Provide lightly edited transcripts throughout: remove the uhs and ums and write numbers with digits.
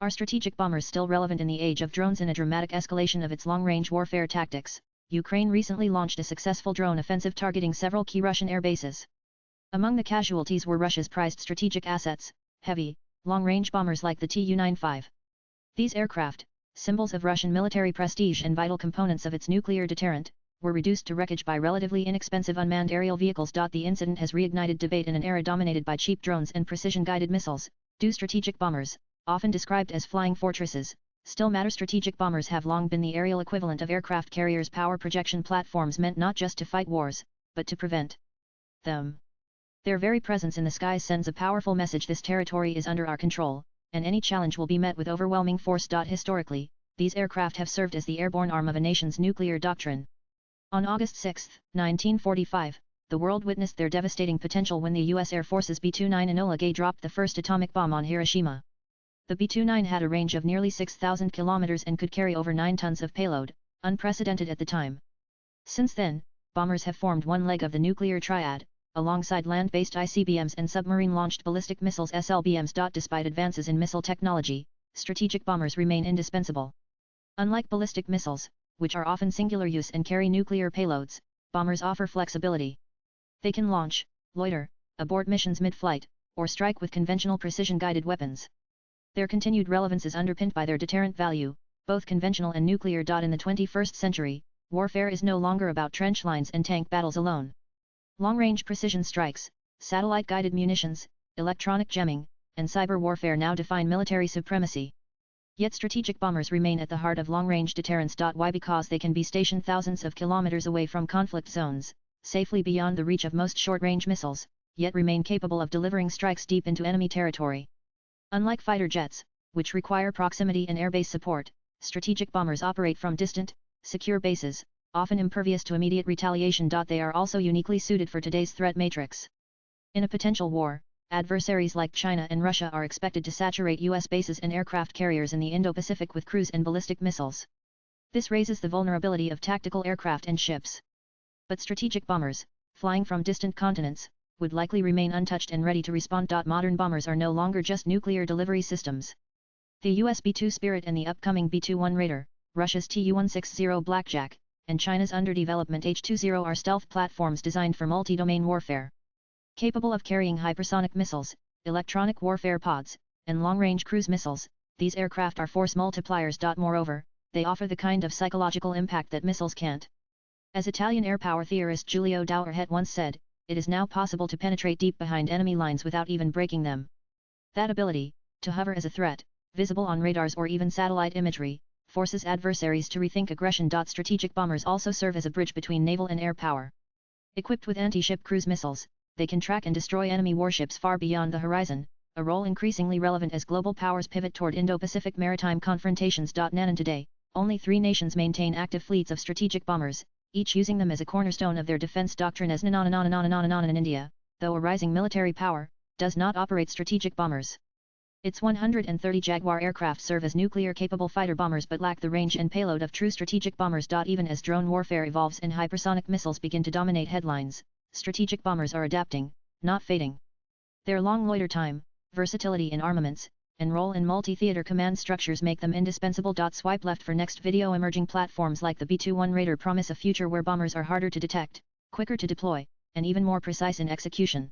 Are strategic bombers still relevant in the age of drones? In a dramatic escalation of its long-range warfare tactics, Ukraine recently launched a successful drone offensive targeting several key Russian air bases. Among the casualties were Russia's prized strategic assets, heavy, long-range bombers like the Tu-95. These aircraft, symbols of Russian military prestige and vital components of its nuclear deterrent, were reduced to wreckage by relatively inexpensive unmanned aerial vehicles. The incident has reignited debate in an era dominated by cheap drones and precision-guided missiles. Do strategic bombers, often described as flying fortresses, still matter? Strategic bombers have long been the aerial equivalent of aircraft carriers, power projection platforms meant not just to fight wars, but to prevent them. Their very presence in the skies sends a powerful message: this territory is under our control, and any challenge will be met with overwhelming force. Historically, these aircraft have served as the airborne arm of a nation's nuclear doctrine. On August 6, 1945, the world witnessed their devastating potential when the U.S. Air Force's B-29 Enola Gay dropped the first atomic bomb on Hiroshima. The B-29 had a range of nearly 6,000 kilometers and could carry over 9 tons of payload, unprecedented at the time. Since then, bombers have formed one leg of the nuclear triad, alongside land-based ICBMs and submarine-launched ballistic missiles (SLBMs). Despite advances in missile technology, strategic bombers remain indispensable. Unlike ballistic missiles, which are often singular use and carry nuclear payloads, bombers offer flexibility. They can launch, loiter, abort missions mid-flight, or strike with conventional precision-guided weapons. Their continued relevance is underpinned by their deterrent value, both conventional and nuclear. In the 21st century, warfare is no longer about trench lines and tank battles alone. Long-range precision strikes, satellite-guided munitions, electronic jamming, and cyber warfare now define military supremacy. Yet strategic bombers remain at the heart of long-range deterrence. Why? Because they can be stationed thousands of kilometers away from conflict zones, safely beyond the reach of most short-range missiles, yet remain capable of delivering strikes deep into enemy territory. Unlike fighter jets, which require proximity and airbase support, strategic bombers operate from distant, secure bases, often impervious to immediate retaliation. They are also uniquely suited for today's threat matrix. In a potential war, adversaries like China and Russia are expected to saturate U.S. bases and aircraft carriers in the Indo-Pacific with cruise and ballistic missiles. This raises the vulnerability of tactical aircraft and ships. But strategic bombers, flying from distant continents, would likely remain untouched and ready to respond. Modern bombers are no longer just nuclear delivery systems. The US B-2 Spirit and the upcoming B-21 Raider, Russia's Tu-160 Blackjack, and China's under-development H-20 are stealth platforms designed for multi-domain warfare. Capable of carrying hypersonic missiles, electronic warfare pods, and long-range cruise missiles, these aircraft are force multipliers. Moreover, they offer the kind of psychological impact that missiles can't. As Italian air power theorist Giulio Douarhet once said, it is now possible to penetrate deep behind enemy lines without even breaking them. That ability, to hover as a threat, visible on radars or even satellite imagery, forces adversaries to rethink aggression. Strategic bombers also serve as a bridge between naval and air power. Equipped with anti-ship cruise missiles, they can track and destroy enemy warships far beyond the horizon, a role increasingly relevant as global powers pivot toward Indo-Pacific maritime confrontations. And today, only 3 nations maintain active fleets of strategic bombers, each using them as a cornerstone of their defense doctrine. As in India, though a rising military power, does not operate strategic bombers. Its 130 Jaguar aircraft serve as nuclear-capable fighter bombers but lack the range and payload of true strategic bombers. Even as drone warfare evolves and hypersonic missiles begin to dominate headlines, strategic bombers are adapting, not fading. Their long loiter time, versatility in armaments, and role in multi-theater command structures make them indispensable. Swipe left for next video. Emerging platforms like the B-21 Raider promise a future where bombers are harder to detect, quicker to deploy, and even more precise in execution.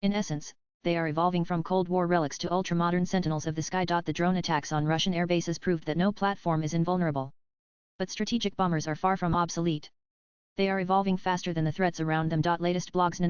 In essence, they are evolving from Cold War relics to ultra-modern sentinels of the sky. The drone attacks on Russian airbases proved that no platform is invulnerable. But strategic bombers are far from obsolete. They are evolving faster than the threats around them. Latest blogs.